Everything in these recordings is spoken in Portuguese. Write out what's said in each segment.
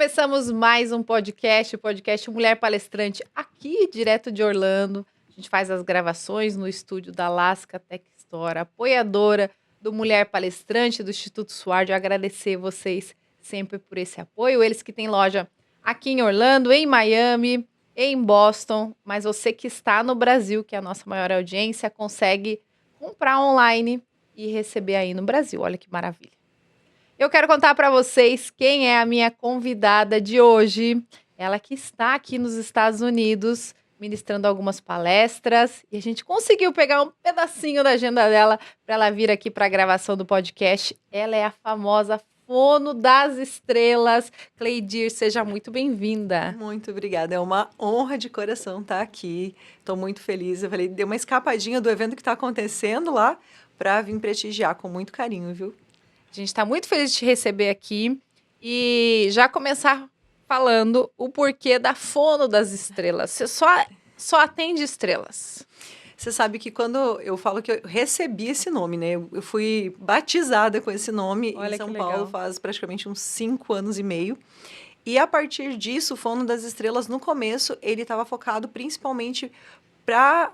Começamos mais um podcast, o podcast Mulher Palestrante, aqui direto de Orlando. A gente faz as gravações no estúdio da Alaska Tech Store, apoiadora do Mulher Palestrante, do Instituto Sward. Eu agradecer vocês sempre por esse apoio. Eles que têm loja aqui em Orlando, em Miami, em Boston. Mas você que está no Brasil, que é a nossa maior audiência, consegue comprar online e receber aí no Brasil. Olha que maravilha. Eu quero contar para vocês quem é a minha convidada de hoje. Ela que está aqui nos Estados Unidos, ministrando algumas palestras. E a gente conseguiu pegar um pedacinho da agenda dela para ela vir aqui para a gravação do podcast. Ela é a famosa Fono das Estrelas. Cleidir, seja muito bem-vinda. Muito obrigada. É uma honra de coração estar aqui. Estou muito feliz. Eu falei, dei uma escapadinha do evento que está acontecendo lá para vir prestigiar com muito carinho, viu? A gente está muito feliz de te receber aqui e já começar falando o porquê da Fono das Estrelas. Você só atende estrelas. Você sabe que quando eu falo que eu recebi esse nome, né? Eu fui batizada com esse nome em São Paulo faz praticamente uns 5 anos e meio. E a partir disso, o Fono das Estrelas, no começo, ele estava focado principalmente para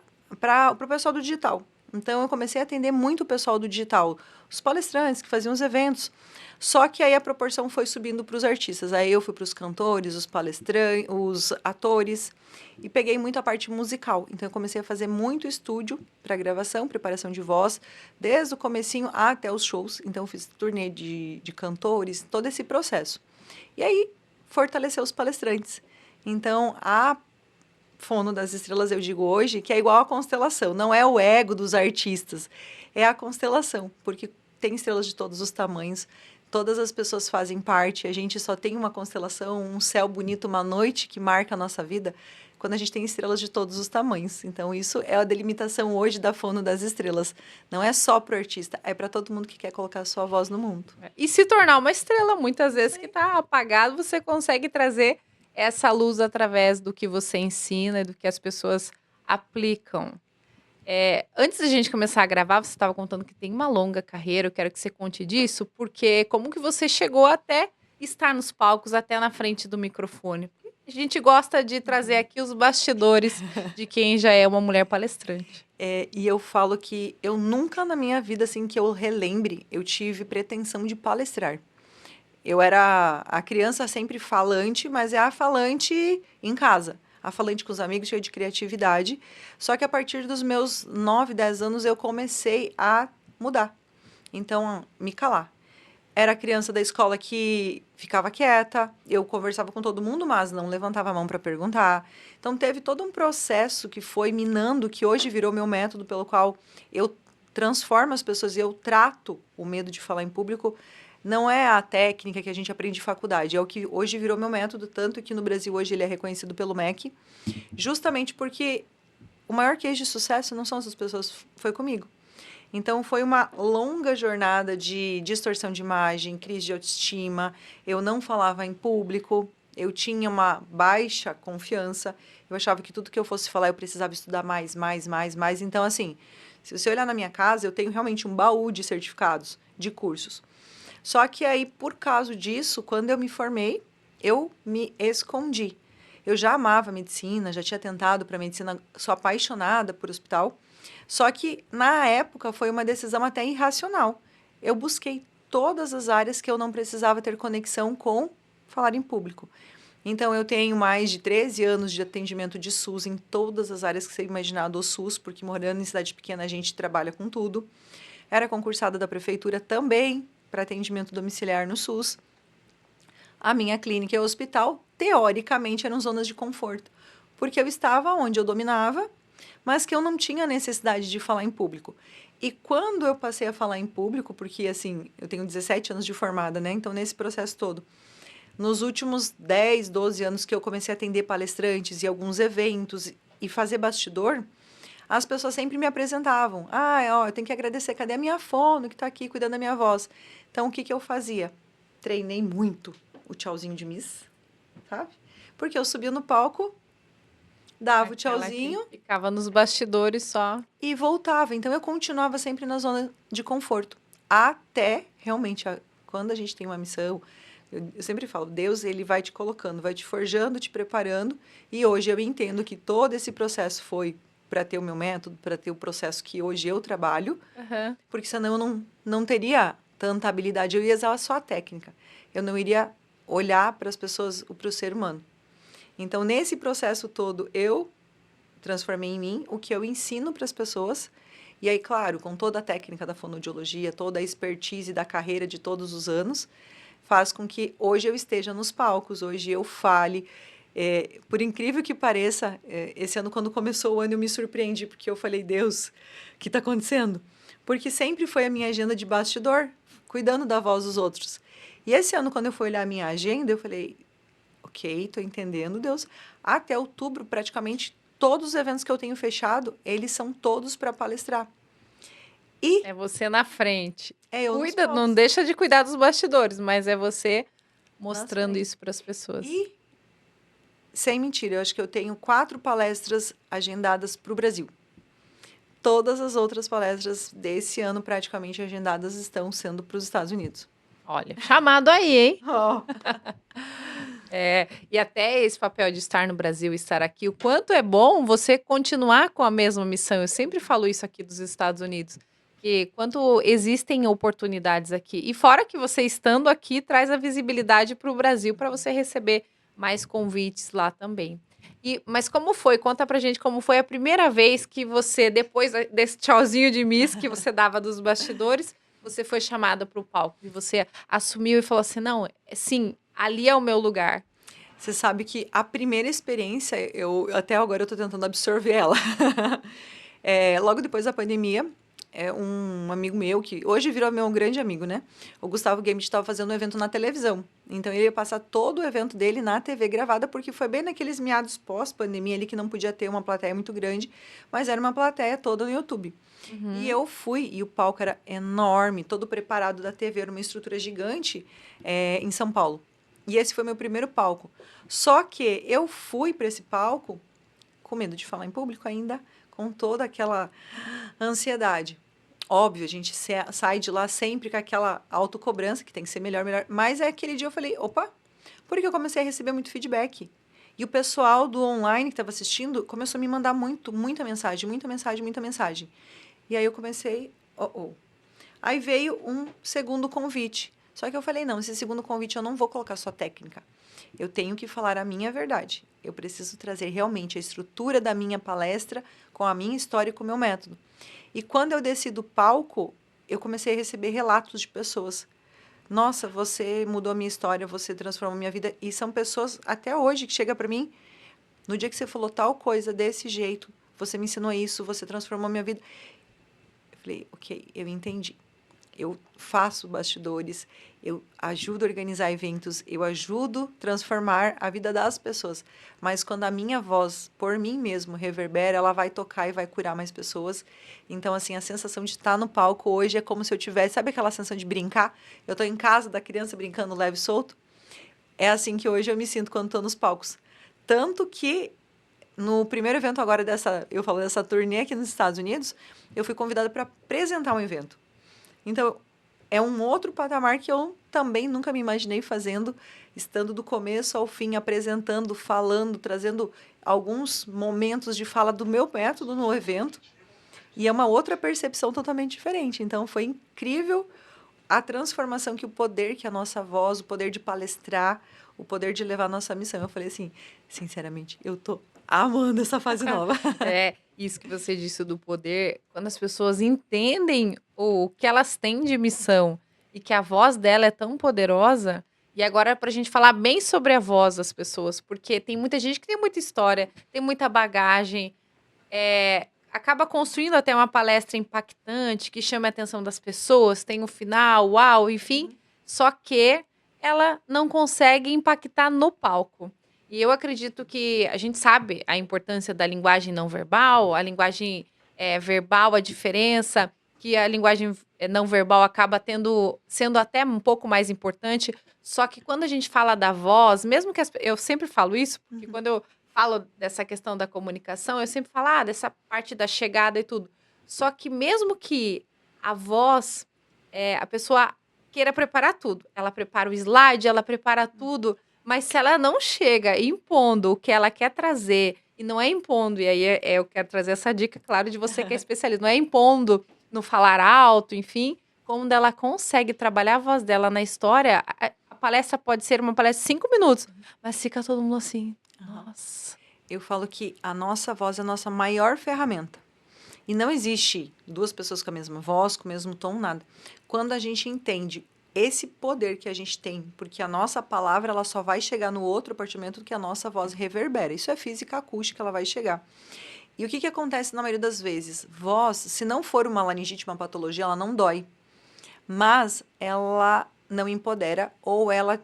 o pessoal do digital. Então, eu comecei a atender muito o pessoal do digital, os palestrantes que faziam os eventos. Só que aí a proporção foi subindo para os artistas. Aí eu fui para os cantores, os palestrantes, os atores e peguei muito a parte musical. Então, eu comecei a fazer muito estúdio para gravação, preparação de voz, desde o comecinho até os shows. Então, eu fiz turnê de cantores, todo esse processo. E aí, fortaleceu os palestrantes. Então, a Fono das Estrelas, eu digo hoje, que é igual a constelação. Não é o ego dos artistas, é a constelação, porque tem estrelas de todos os tamanhos, todas as pessoas fazem parte, a gente só tem uma constelação, um céu bonito, uma noite que marca a nossa vida, quando a gente tem estrelas de todos os tamanhos. Então, isso é a delimitação hoje da Fono das Estrelas. Não é só para o artista, é para todo mundo que quer colocar a sua voz no mundo. E se tornar uma estrela, muitas vezes que está apagado, você consegue trazer essa luz através do que você ensina e do que as pessoas aplicam. Antes da gente começar a gravar, você estava contando que tem uma longa carreira, eu quero que você conte disso, porque como que você chegou até estar nos palcos, até na frente do microfone? A gente gosta de trazer aqui os bastidores de quem já é uma mulher palestrante. E eu falo que eu nunca na minha vida, assim, que eu relembre, eu tive pretensão de palestrar. Eu era a criança sempre falante, mas é a falante em casa. A falante com os amigos, cheia de criatividade. Só que a partir dos meus 9, 10 anos, eu comecei a mudar. Então, me calar. Era a criança da escola que ficava quieta, eu conversava com todo mundo, mas não levantava a mão para perguntar. Então, teve todo um processo que foi minando, que hoje virou meu método, pelo qual eu transformo as pessoas e eu trato o medo de falar em público. Não é a técnica que a gente aprende em faculdade, é o que hoje virou meu método, tanto que no Brasil hoje ele é reconhecido pelo MEC, justamente porque o maior case de sucesso não são essas pessoas, foi comigo. Então, foi uma longa jornada de distorção de imagem, crise de autoestima, eu não falava em público, eu tinha uma baixa confiança, eu achava que tudo que eu fosse falar eu precisava estudar mais. Então, assim, se você olhar na minha casa, eu tenho realmente um baú de certificados, de cursos. Só que aí, por causa disso, quando eu me formei, eu me escondi. Eu já amava medicina, já tinha tentado para medicina, sou apaixonada por hospital. Só que, na época, foi uma decisão até irracional. Eu busquei todas as áreas que eu não precisava ter conexão com falar em público. Então, eu tenho mais de 13 anos de atendimento de SUS em todas as áreas que você imaginar do SUS, porque morando em cidade pequena a gente trabalha com tudo. Era concursada da prefeitura também, para atendimento domiciliar no SUS. A minha clínica e o hospital, teoricamente, eram zonas de conforto, porque eu estava onde eu dominava, mas que eu não tinha necessidade de falar em público. E quando eu passei a falar em público, porque, assim, eu tenho 17 anos de formada, né? Então, nesse processo todo, nos últimos 10, 12 anos que eu comecei a atender palestrantes e alguns eventos e fazer bastidor, as pessoas sempre me apresentavam. Eu tenho que agradecer, cadê a minha fono que está aqui cuidando da minha voz? Então, o que eu fazia? Treinei muito o tchauzinho de Miss, sabe? Porque eu subia no palco, dava o tchauzinho. Ficava nos bastidores só. E voltava. Então, eu continuava sempre na zona de conforto. Até, realmente, quando a gente tem uma missão, Eu sempre falo, Deus, ele vai te colocando, vai te forjando, te preparando. E hoje eu entendo que todo esse processo foi para ter o meu método, para ter o processo que hoje eu trabalho, Aham. porque senão eu não teria tanta habilidade. Eu ia usar só a técnica. Eu não iria olhar para as pessoas, para o ser humano. Então, nesse processo todo, eu transformei em mim o que eu ensino para as pessoas. E aí, claro, com toda a técnica da fonoaudiologia, toda a expertise da carreira de todos os anos, faz com que hoje eu esteja nos palcos, hoje eu fale. Por incrível que pareça, esse ano, quando começou o ano, eu me surpreendi, porque eu falei, Deus, o que está acontecendo? Porque sempre foi a minha agenda de bastidor, cuidando da voz dos outros. E esse ano, quando eu fui olhar a minha agenda, eu falei, ok, estou entendendo, Deus. Até outubro, praticamente todos os eventos que eu tenho fechado, eles são todos para palestrar. E É você na frente. é eu nos Cuida, não palcos, deixa de cuidar dos bastidores, mas é você nas mostrando frentes. isso para as pessoas. E, sem mentira, eu acho que eu tenho 4 palestras agendadas para o Brasil. Todas as outras palestras desse ano, praticamente agendadas, estão sendo para os Estados Unidos. Olha, chamado aí, hein? Oh. E até esse papel de estar no Brasil, estar aqui, o quanto é bom você continuar com a mesma missão. Eu sempre falo isso aqui dos Estados Unidos, que quanto existem oportunidades aqui. E fora que você estando aqui traz a visibilidade para o Brasil para você receber mais convites lá também. Mas como foi? Conta pra gente como foi a primeira vez que você, depois desse tchauzinho de Miss que você dava dos bastidores, você foi chamada para o palco e você assumiu e falou assim: não, sim, ali é o meu lugar. Você sabe que a primeira experiência, até agora eu estou tentando absorver ela. Logo depois da pandemia, um amigo meu, que hoje virou meu grande amigo, né? O Gustavo Game estava fazendo um evento na televisão. Então, ele ia passar todo o evento dele na TV gravada, porque foi bem naqueles meados pós-pandemia ali que não podia ter uma plateia muito grande, mas era uma plateia toda no YouTube. E eu fui, e o palco era enorme, todo preparado da TV, era uma estrutura gigante em São Paulo. E esse foi meu primeiro palco. Só que eu fui para esse palco com medo de falar em público ainda, com toda aquela ansiedade. Óbvio, a gente sai de lá sempre com aquela autocobrança, que tem que ser melhor, melhor. Mas aquele dia eu falei, opa, porque eu comecei a receber muito feedback. E o pessoal do online que estava assistindo começou a me mandar muita mensagem, muita mensagem, muita mensagem. E aí eu comecei, Aí veio um segundo convite. Só que eu falei, não, esse segundo convite eu não vou colocar só técnica. Eu tenho que falar a minha verdade. Eu preciso trazer realmente a estrutura da minha palestra com a minha história e com o meu método. E quando eu desci do palco, eu comecei a receber relatos de pessoas. Nossa, você mudou a minha história, você transformou a minha vida. E são pessoas até hoje que chegam para mim, no dia que você falou tal coisa desse jeito, você me ensinou isso, você transformou a minha vida. Eu falei, ok, eu entendi. Eu faço bastidores, eu ajudo a organizar eventos, eu ajudo a transformar a vida das pessoas. Mas quando a minha voz, por mim mesmo, reverbera, ela vai tocar e vai curar mais pessoas. Então, assim, a sensação de estar no palco hoje é como se eu tivesse... Sabe aquela sensação de brincar? Eu estou em casa da criança brincando leve e solto. É assim que hoje eu me sinto quando estou nos palcos. Tanto que no primeiro evento agora eu falo dessa turnê aqui nos Estados Unidos, eu fui convidada para apresentar um evento. Então, é um outro patamar que eu também nunca me imaginei fazendo, estando do começo ao fim, apresentando, falando, trazendo alguns momentos de fala do meu método no evento. E é uma outra percepção totalmente diferente. Então, foi incrível a transformação que o poder que a nossa voz, o poder de palestrar, o poder de levar a nossa missão. Eu falei assim, sinceramente, eu tô amando essa fase nova. Isso que você disse do poder, quando as pessoas entendem o que elas têm de missão e que a voz dela é tão poderosa. E agora, para a gente falar bem sobre a voz das pessoas, porque tem muita gente que tem muita história, tem muita bagagem, acaba construindo até uma palestra impactante que chama a atenção das pessoas, tem um final, uau, enfim, só que ela não consegue impactar no palco. E eu acredito que a gente sabe a importância da linguagem não verbal, a linguagem verbal, a diferença, que a linguagem não verbal acaba sendo até um pouco mais importante. Só que quando a gente fala da voz, mesmo que eu sempre falo isso, porque quando eu falo dessa questão da comunicação, eu sempre falo dessa parte da chegada e tudo. Só que mesmo que a voz, a pessoa queira preparar tudo. Ela prepara o slide, ela prepara tudo, mas se ela não chega impondo o que ela quer trazer, e não é impondo, e aí eu quero trazer essa dica, claro, de você que é especialista, não é impondo no falar alto, enfim, quando ela consegue trabalhar a voz dela na história, a palestra pode ser uma palestra de 5 minutos, mas fica todo mundo assim, nossa. Eu falo que a nossa voz é a nossa maior ferramenta. E não existe duas pessoas com a mesma voz, com o mesmo tom, nada. Quando a gente entende esse poder que a gente tem, porque a nossa palavra ela só vai chegar no outro a partir do momento que a nossa voz reverbera. Isso é física acústica, ela vai chegar. E o que acontece na maioria das vezes? Voz, se não for uma laringite, uma patologia, ela não dói. Mas ela não empodera ou ela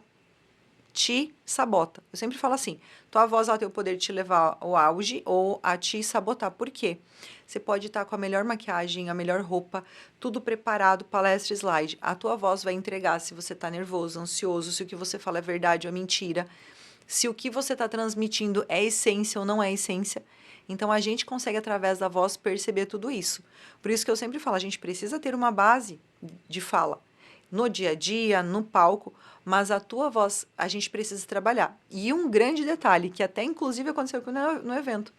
te sabota. Eu sempre falo assim, tua voz ela tem o poder de te levar ao auge ou a te sabotar. Por quê? Você pode estar com a melhor maquiagem, a melhor roupa, tudo preparado, palestra, slide. A tua voz vai entregar se você está nervoso, ansioso, se o que você fala é verdade ou é mentira, se o que você está transmitindo é essência ou não é essência. Então, a gente consegue, através da voz, perceber tudo isso. Por isso que eu sempre falo, a gente precisa ter uma base de fala no dia a dia, no palco, mas a tua voz a gente precisa trabalhar. E um grande detalhe, que até inclusive aconteceu no evento,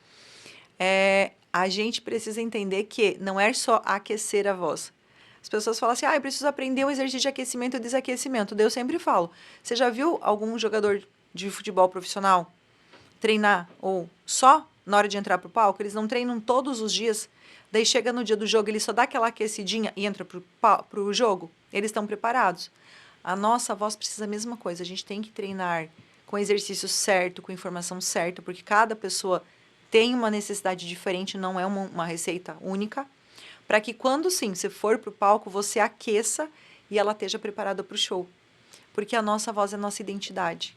a gente precisa entender que não é só aquecer a voz. As pessoas falam assim, eu preciso aprender um exercício de aquecimento e desaquecimento. Daí eu sempre falo, você já viu algum jogador de futebol profissional treinar ou só na hora de entrar pro palco? Eles não treinam todos os dias, daí chega no dia do jogo, ele só dá aquela aquecidinha e entra pro jogo. Eles estão preparados. A nossa voz precisa da mesma coisa. A gente tem que treinar com exercício certo, com informação certa, porque cada pessoa tem uma necessidade diferente, não é uma receita única, para que quando sim, você for para o palco, você aqueça e ela esteja preparada para o show. Porque a nossa voz é a nossa identidade.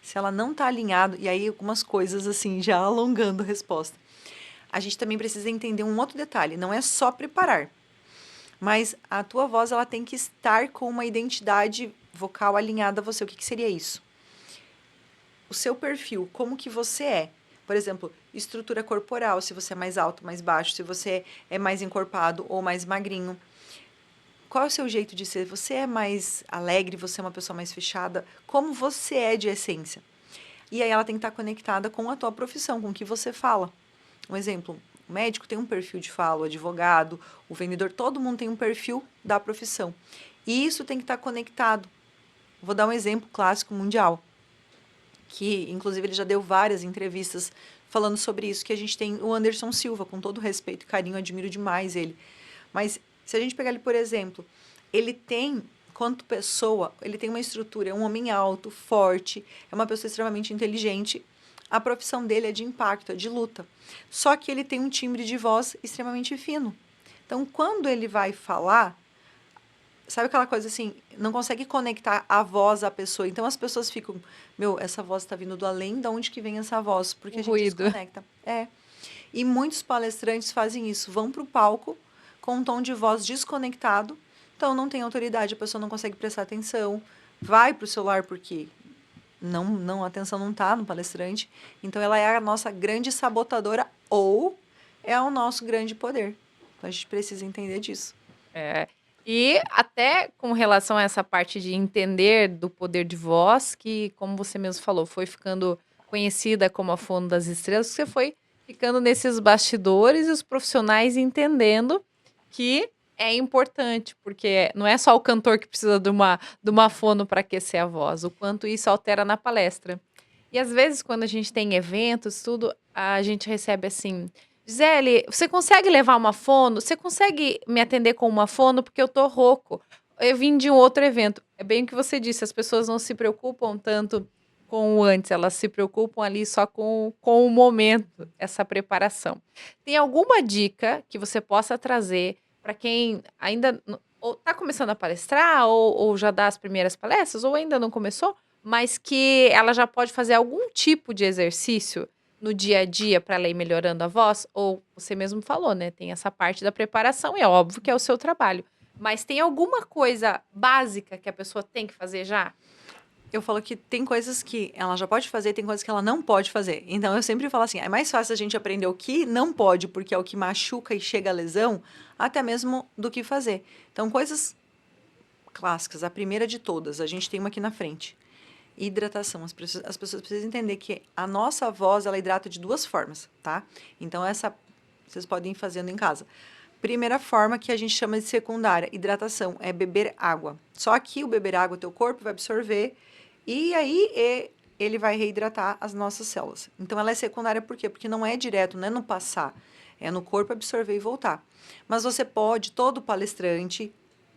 Se ela não está alinhada, e aí algumas coisas assim, já alongando a resposta. A gente também precisa entender um outro detalhe, não é só preparar. Mas a tua voz ela tem que estar com uma identidade vocal alinhada a você. O que seria isso? O seu perfil, como que você é. Por exemplo, estrutura corporal, se você é mais alto, mais baixo, se você é mais encorpado ou mais magrinho. Qual é o seu jeito de ser? Você é mais alegre, você é uma pessoa mais fechada? Como você é de essência? E aí ela tem que estar conectada com a tua profissão, com o que você fala. Um exemplo, o médico tem um perfil de fala, o advogado, o vendedor, todo mundo tem um perfil da profissão. E isso tem que estar conectado. Vou dar um exemplo clássico mundial, que inclusive ele já deu várias entrevistas falando sobre isso, que a gente tem o Anderson Silva, com todo respeito e carinho, admiro demais ele. Mas se a gente pegar ele, por exemplo, ele tem, quanto pessoa, ele tem uma estrutura, é um homem alto, forte, é uma pessoa extremamente inteligente. A profissão dele é de impacto, é de luta. Só que ele tem um timbre de voz extremamente fino. Então, quando ele vai falar, sabe aquela coisa assim, não consegue conectar a voz à pessoa. Então, as pessoas ficam, essa voz está vindo do além, de onde que vem essa voz? Porque a gente Ruído. desconecta. E muitos palestrantes fazem isso, vão para o palco com um tom de voz desconectado, então não tem autoridade, a pessoa não consegue prestar atenção, vai para o celular porque a atenção não está no palestrante. Então, ela é a nossa grande sabotadora ou é o nosso grande poder. Então, a gente precisa entender disso. E até com relação a essa parte de entender do poder de voz, que, como você mesmo falou, foi ficando conhecida como a Fono das Estrelas, você foi ficando nesses bastidores e os profissionais entendendo que é importante, porque não é só o cantor que precisa de uma fono para aquecer a voz, o quanto isso altera na palestra. E às vezes, quando a gente tem eventos, tudo, a gente recebe assim, Gisele, você consegue levar uma fono? Você consegue me atender com uma fono? Porque eu tô rouco. Eu vim de um outro evento. É bem o que você disse, as pessoas não se preocupam tanto com o antes, elas se preocupam ali só com o momento, essa preparação. Tem alguma dica que você possa trazer para quem ainda ou está começando a palestrar, ou já dá as primeiras palestras, ou ainda não começou, mas que ela já pode fazer algum tipo de exercício no dia a dia para ela ir melhorando a voz? Ou você mesmo falou, né? Tem essa parte da preparação, e é óbvio que é o seu trabalho. Mas tem alguma coisa básica que a pessoa tem que fazer já? Eu falo que tem coisas que ela já pode fazer, tem coisas que ela não pode fazer. Então, eu sempre falo assim, é mais fácil a gente aprender o que não pode, porque é o que machuca e chega a lesão, até mesmo do que fazer. Então, coisas clássicas. A primeira de todas, a gente tem uma aqui na frente. Hidratação. As pessoas precisam entender que a nossa voz, ela hidrata de duas formas, tá? Então, essa vocês podem ir fazendo em casa. Primeira forma, que a gente chama de secundária, hidratação, é beber água. Só que o beber água, teu corpo vai absorver e aí ele vai reidratar as nossas células. Então, ela é secundária por quê? Porque não é direto, não é no passar, é no corpo absorver e voltar. Mas você pode, todo palestrante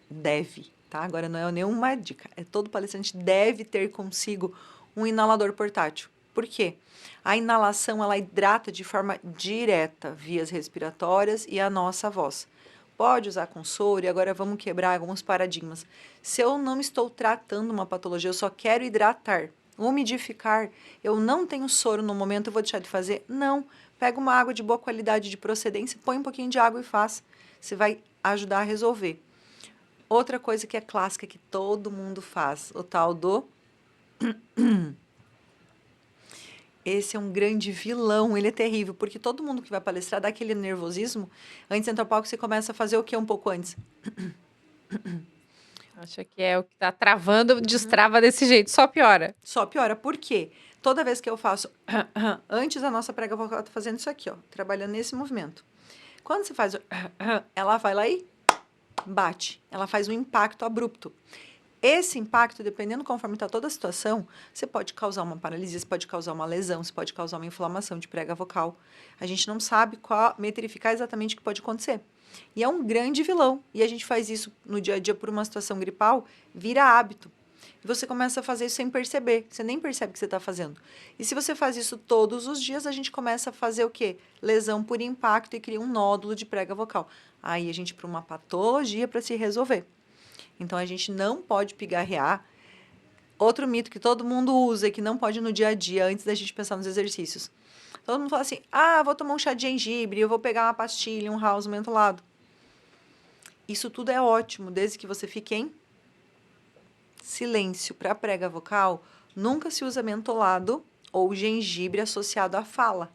deve, tá? Agora não é nenhuma dica, todo palestrante deve ter consigo um inalador portátil. Por quê? A inalação, ela hidrata de forma direta vias respiratórias e a nossa voz. Pode usar com soro, e agora vamos quebrar alguns paradigmas. Se eu não estou tratando uma patologia, eu só quero hidratar, umidificar, eu não tenho soro no momento, eu vou deixar de fazer? Não. Pega uma água de boa qualidade, de procedência, põe um pouquinho de água e faz. Você vai ajudar a resolver. Outra coisa que é clássica, que todo mundo faz, o tal do... Esse é um grande vilão, ele é terrível, porque todo mundo que vai palestrar dá aquele nervosismo. Antes de entrar no palco, você começa a fazer o quê um pouco antes? Acha que é o que tá travando, destrava desse jeito, só piora. Só piora. Por quê? Toda vez que eu faço... Antes da nossa prega vocal, eu tô fazendo isso aqui, ó, trabalhando nesse movimento. Quando você faz o... ela vai lá e bate. Ela faz um impacto abrupto. Esse impacto, dependendo conforme está toda a situação, você pode causar uma paralisia, você pode causar uma lesão, você pode causar uma inflamação de prega vocal. A gente não sabe metrificar exatamente o que pode acontecer. E é um grande vilão. E a gente faz isso no dia a dia por uma situação gripal, vira hábito. E você começa a fazer isso sem perceber. Você nem percebe que você está fazendo. E se você faz isso todos os dias, a gente começa a fazer o quê? Lesão por impacto e cria um nódulo de prega vocal. Aí a gente para uma patologia para se resolver. Então, a gente não pode pigarrear. Outro mito que todo mundo usa e que não pode no dia a dia, antes da gente pensar nos exercícios. Todo mundo fala assim, vou tomar um chá de gengibre, eu vou pegar uma pastilha, um house mentolado. Isso tudo é ótimo, desde que você fique em silêncio. Para prega vocal, nunca se usa mentolado ou gengibre associado à fala,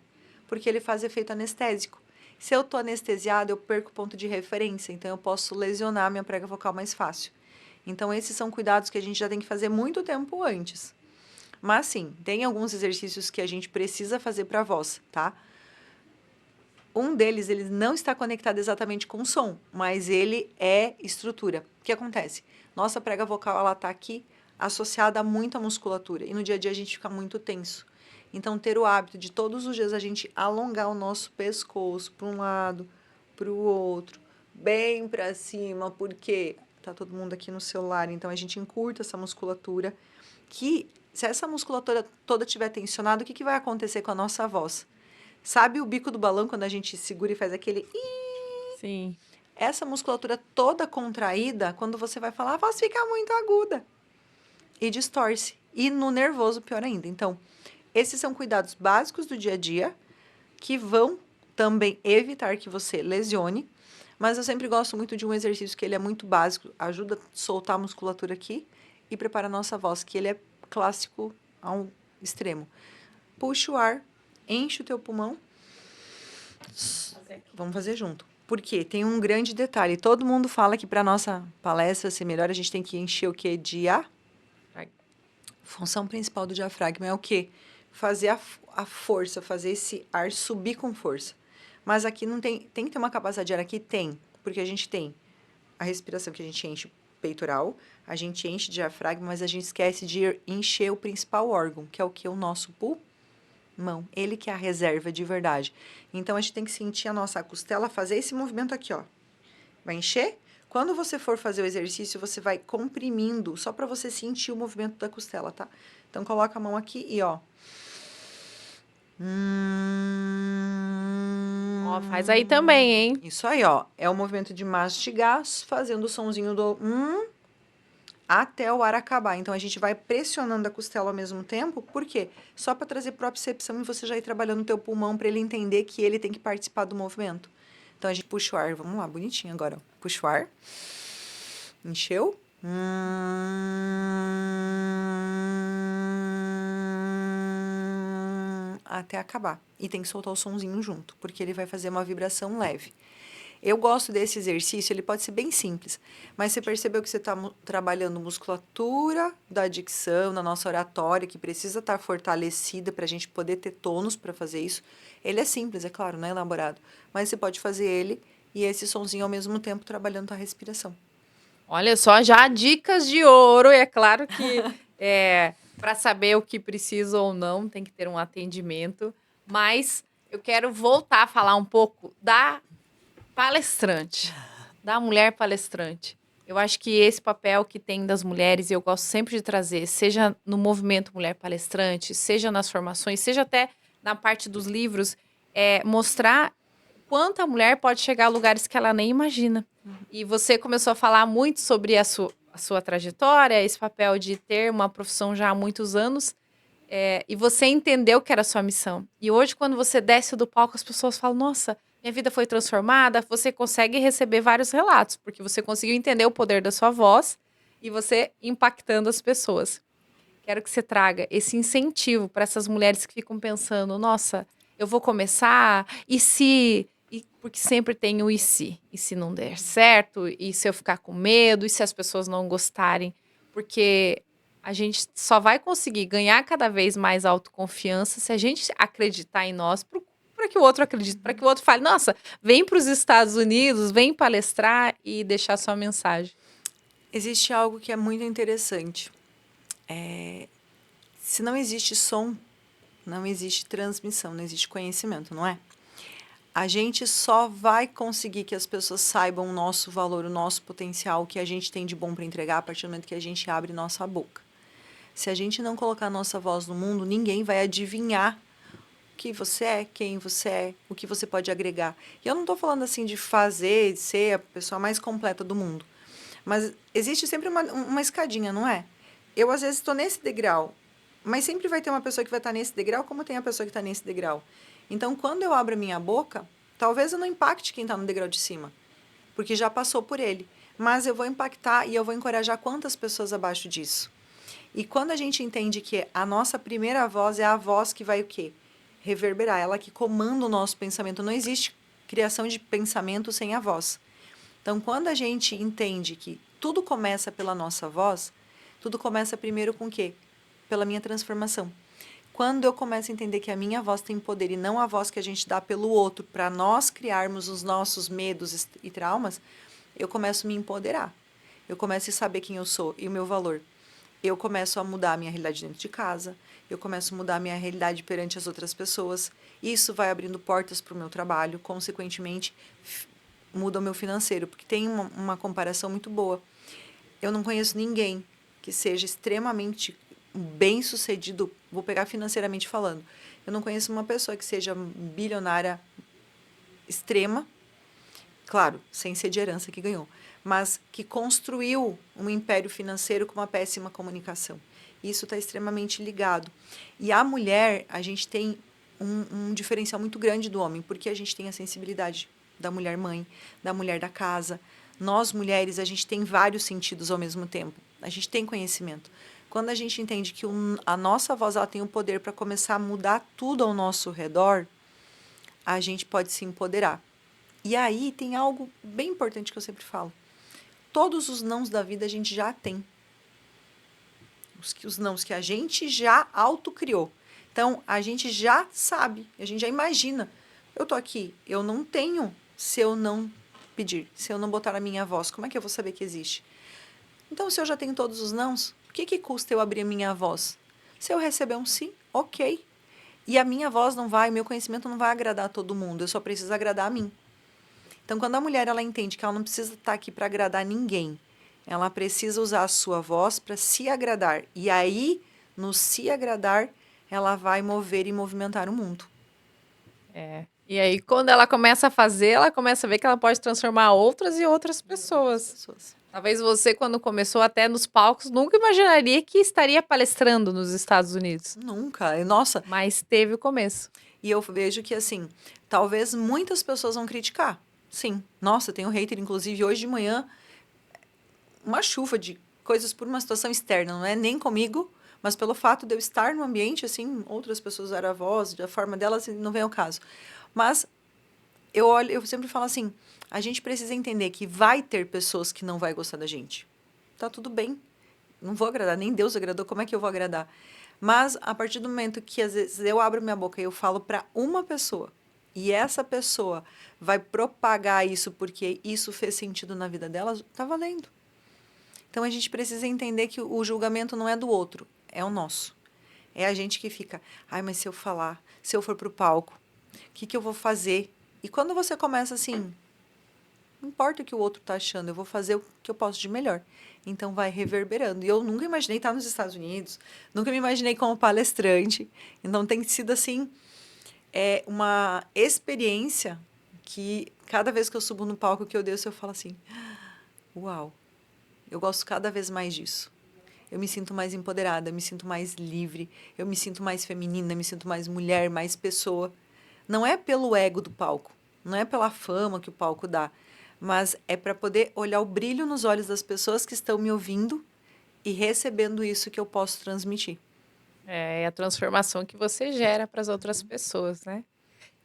porque ele faz efeito anestésico. Se eu estou anestesiada, eu perco ponto de referência, então eu posso lesionar a minha prega vocal mais fácil. Então, esses são cuidados que a gente já tem que fazer muito tempo antes. Mas, sim, tem alguns exercícios que a gente precisa fazer para a voz, tá? Um deles, ele não está conectado exatamente com o som, mas ele é estrutura. O que acontece? Nossa prega vocal, ela está aqui associada muito à musculatura. E no dia a dia a gente fica muito tenso. Então, ter o hábito de todos os dias a gente alongar o nosso pescoço para um lado, para o outro, bem para cima, porque tá todo mundo aqui no celular, então a gente encurta essa musculatura, que se essa musculatura toda estiver tensionada, o que vai acontecer com a nossa voz? Sabe o bico do balão quando a gente segura e faz aquele... Sim. Essa musculatura toda contraída, quando você vai falar, a voz fica muito aguda e distorce. E no nervoso, pior ainda. Então, esses são cuidados básicos do dia a dia que vão também evitar que você lesione. Mas eu sempre gosto muito de um exercício que ele é muito básico, ajuda a soltar a musculatura aqui e prepara a nossa voz, que ele é clássico ao extremo. Puxa o ar, enche o teu pulmão. Vamos fazer junto. Por quê? Tem um grande detalhe. Todo mundo fala que para nossa palestra ser melhor, a gente tem que encher o quê? De ar. Função principal do diafragma é o quê? Fazer a força, fazer esse ar subir com força. Mas aqui não tem que ter uma capacidade de ar aqui? Tem, porque a gente tem a respiração que a gente enche o peitoral, a gente enche o diafragma, mas a gente esquece de encher o principal órgão, que é o que? O nosso pulmão. Ele que é a reserva de verdade. Então, a gente tem que sentir a nossa costela fazer esse movimento aqui, ó. Vai encher? Quando você for fazer o exercício, você vai comprimindo, só para você sentir o movimento da costela, tá? Então, coloca a mão aqui e, ó. Ó, faz aí também, hein? Isso aí, ó. É o movimento de mastigar, fazendo o sonzinho do até o ar acabar. Então, a gente vai pressionando a costela ao mesmo tempo. Por quê? Só para trazer propriocepção e você já ir trabalhando o teu pulmão para ele entender que ele tem que participar do movimento. Então, a gente puxa o ar. Vamos lá, bonitinho agora. Puxa o ar. Encheu. Até acabar. E tem que soltar o sonzinho junto, porque ele vai fazer uma vibração leve. Eu gosto desse exercício, ele pode ser bem simples, mas você percebeu que você está trabalhando musculatura da dicção, na nossa oratória, que precisa estar fortalecida para a gente poder ter tônus para fazer isso. Ele é simples, é claro, não é elaborado, mas você pode fazer ele e esse sonzinho ao mesmo tempo trabalhando a respiração. Olha só, já dicas de ouro. É claro que para saber o que precisa ou não, tem que ter um atendimento. Mas eu quero voltar a falar um pouco da palestrante, da mulher palestrante. Eu acho que esse papel que tem das mulheres, e eu gosto sempre de trazer, seja no movimento Mulher Palestrante, seja nas formações, seja até na parte dos livros, mostrar quanto a mulher pode chegar a lugares que ela nem imagina. E você começou a falar muito sobre a sua trajetória, esse papel de ter uma profissão já há muitos anos, e você entendeu que era a sua missão. E hoje, quando você desce do palco, as pessoas falam, nossa, minha vida foi transformada. Você consegue receber vários relatos, porque você conseguiu entender o poder da sua voz e você impactando as pessoas. Quero que você traga esse incentivo para essas mulheres que ficam pensando, nossa, eu vou começar, e se... porque sempre tem o e se. E se não der certo? E se eu ficar com medo? E se as pessoas não gostarem? Porque a gente só vai conseguir ganhar cada vez mais autoconfiança se a gente acreditar em nós, para que o outro acredite, para que o outro fale, nossa, vem para os Estados Unidos, vem palestrar e deixar sua mensagem. Existe algo que é muito interessante. Se não existe som, não existe transmissão, não existe conhecimento, não é? A gente só vai conseguir que as pessoas saibam o nosso valor, o nosso potencial, o que a gente tem de bom para entregar a partir do momento que a gente abre nossa boca. Se a gente não colocar a nossa voz no mundo, ninguém vai adivinhar o que você é, quem você é, o que você pode agregar. E eu não estou falando assim de fazer, de ser a pessoa mais completa do mundo. Mas existe sempre uma escadinha, não é? Eu, às vezes, estou nesse degrau, mas sempre vai ter uma pessoa que vai estar nesse degrau, como tem a pessoa que está nesse degrau. Então, quando eu abro a minha boca, talvez eu não impacte quem está no degrau de cima, porque já passou por ele. Mas eu vou impactar e eu vou encorajar quantas pessoas abaixo disso. E quando a gente entende que a nossa primeira voz é a voz que vai o quê? Reverberar, ela que comanda o nosso pensamento. Não existe criação de pensamento sem a voz. Então, quando a gente entende que tudo começa pela nossa voz, tudo começa primeiro com o quê? Pela minha transformação. Quando eu começo a entender que a minha voz tem poder e não a voz que a gente dá pelo outro para nós criarmos os nossos medos e traumas, eu começo a me empoderar. Eu começo a saber quem eu sou e o meu valor. Eu começo a mudar a minha realidade dentro de casa, eu começo a mudar a minha realidade perante as outras pessoas. Isso vai abrindo portas para o meu trabalho, consequentemente, muda o meu financeiro, porque tem uma comparação muito boa. Eu não conheço ninguém que seja extremamente bem sucedido, vou pegar financeiramente falando. Eu não conheço uma pessoa que seja bilionária extrema, claro, sem ser de herança que ganhou, mas que construiu um império financeiro com uma péssima comunicação. Isso está extremamente ligado. E a mulher, a gente tem um diferencial muito grande do homem, porque a gente tem a sensibilidade da mulher mãe, da mulher da casa. Nós, mulheres, a gente tem vários sentidos ao mesmo tempo. A gente tem conhecimento. Quando a gente entende que a nossa voz ela tem o poder para começar a mudar tudo ao nosso redor, a gente pode se empoderar. E aí tem algo bem importante que eu sempre falo. Todos os nãos da vida a gente já tem. Os nãos que a gente já autocriou. Então, a gente já sabe, a gente já imagina. Eu tô aqui, eu não tenho se eu não pedir, se eu não botar a minha voz. Como é que eu vou saber que existe? Então, se eu já tenho todos os nãos, o que custa eu abrir a minha voz? Se eu receber um sim, ok. E a minha voz não vai, o meu conhecimento não vai agradar a todo mundo, eu só preciso agradar a mim. Então, quando a mulher ela entende que ela não precisa estar aqui para agradar ninguém, ela precisa usar a sua voz para se agradar. E aí, no se agradar, ela vai mover e movimentar o mundo. E aí, quando ela começa a fazer, ela começa a ver que ela pode transformar outras e outras pessoas. Talvez você, quando começou até nos palcos, nunca imaginaria que estaria palestrando nos Estados Unidos. Nunca. Nossa. Mas teve o começo. E eu vejo que, assim, talvez muitas pessoas vão criticar. Sim. Nossa, tem um hater, inclusive, hoje de manhã, uma chuva de coisas por uma situação externa, não é nem comigo, mas pelo fato de eu estar no ambiente, assim, outras pessoas usaram a voz, da forma delas, não vem ao caso. Mas eu sempre falo assim, a gente precisa entender que vai ter pessoas que não vai gostar da gente. Tá tudo bem. Não vou agradar, nem Deus agradou, como é que eu vou agradar? Mas a partir do momento que às vezes eu abro minha boca e eu falo para uma pessoa, e essa pessoa vai propagar isso porque isso fez sentido na vida dela, tá valendo. Então a gente precisa entender que o julgamento não é do outro, é o nosso. É a gente que fica, ai, mas se eu falar, se eu for pro palco, o que eu vou fazer? E quando você começa assim, não importa o que o outro está achando, eu vou fazer o que eu posso de melhor. Então vai reverberando. E eu nunca imaginei estar nos Estados Unidos, nunca me imaginei como palestrante. Então tem sido assim, uma experiência que cada vez que eu subo no palco que eu desço, eu falo assim, uau, eu gosto cada vez mais disso. Eu me sinto mais empoderada, eu me sinto mais livre, eu me sinto mais feminina, eu me sinto mais mulher, mais pessoa. Não é pelo ego do palco, não é pela fama que o palco dá, mas é para poder olhar o brilho nos olhos das pessoas que estão me ouvindo e recebendo isso que eu posso transmitir. É a transformação que você gera para as outras pessoas, né?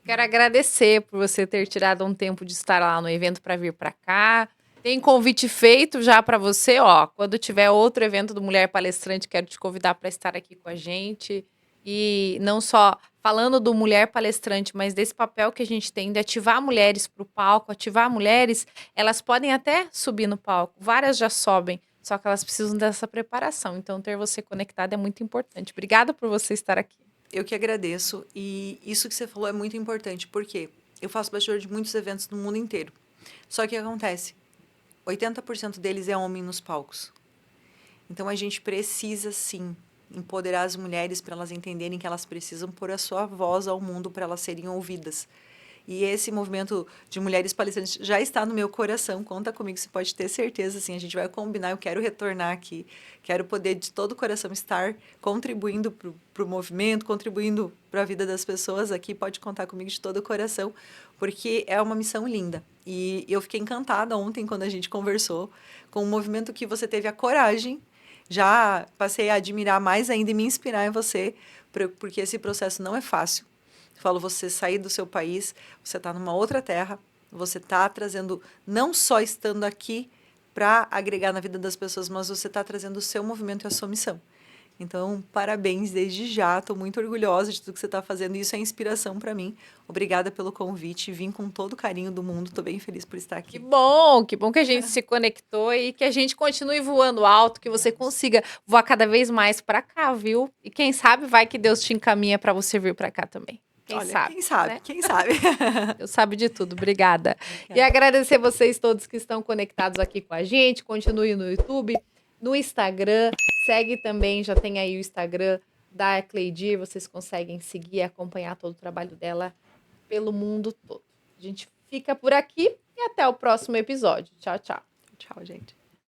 Quero agradecer por você ter tirado um tempo de estar lá no evento para vir para cá. Tem convite feito já para você, ó. Quando tiver outro evento do Mulher Palestrante, quero te convidar para estar aqui com a gente. E não só falando do Mulher Palestrante, mas desse papel que a gente tem de ativar mulheres para o palco, ativar mulheres, elas podem até subir no palco. Várias já sobem, só que elas precisam dessa preparação. Então, ter você conectada é muito importante. Obrigada por você estar aqui. Eu que agradeço e isso que você falou é muito importante, porque eu faço bastidor de muitos eventos no mundo inteiro. Só que o que acontece? 80% deles é homem nos palcos. Então a gente precisa sim empoderar as mulheres para elas entenderem que elas precisam pôr a sua voz ao mundo para elas serem ouvidas. E esse movimento de mulheres palestrantes já está no meu coração. Conta comigo, você pode ter certeza. Assim, a gente vai combinar. Eu quero retornar aqui. Quero poder, de todo o coração, estar contribuindo para o movimento, contribuindo para a vida das pessoas aqui. Pode contar comigo de todo o coração, porque é uma missão linda. E eu fiquei encantada ontem, quando a gente conversou, com o movimento que você teve a coragem. Já passei a admirar mais ainda e me inspirar em você, porque esse processo não é fácil. Falo, você sair do seu país, você está numa outra terra, você está trazendo, não só estando aqui para agregar na vida das pessoas, mas você está trazendo o seu movimento e a sua missão. Então, parabéns desde já, estou muito orgulhosa de tudo que você está fazendo, e isso é inspiração para mim. Obrigada pelo convite, vim com todo o carinho do mundo, estou bem feliz por estar aqui. Que bom que a gente se conectou e que a gente continue voando alto, que você consiga voar cada vez mais para cá, viu? E quem sabe vai que Deus te encaminha para você vir para cá também. Quem Olha, sabe, quem sabe, né? quem sabe. Deus sabe de tudo. Obrigada. E agradecer vocês todos que estão conectados aqui com a gente. Continue no YouTube, no Instagram. Segue também, já tem aí o Instagram da Cleidir. Vocês conseguem seguir e acompanhar todo o trabalho dela pelo mundo todo. A gente fica por aqui e até o próximo episódio. Tchau, tchau. Tchau, gente.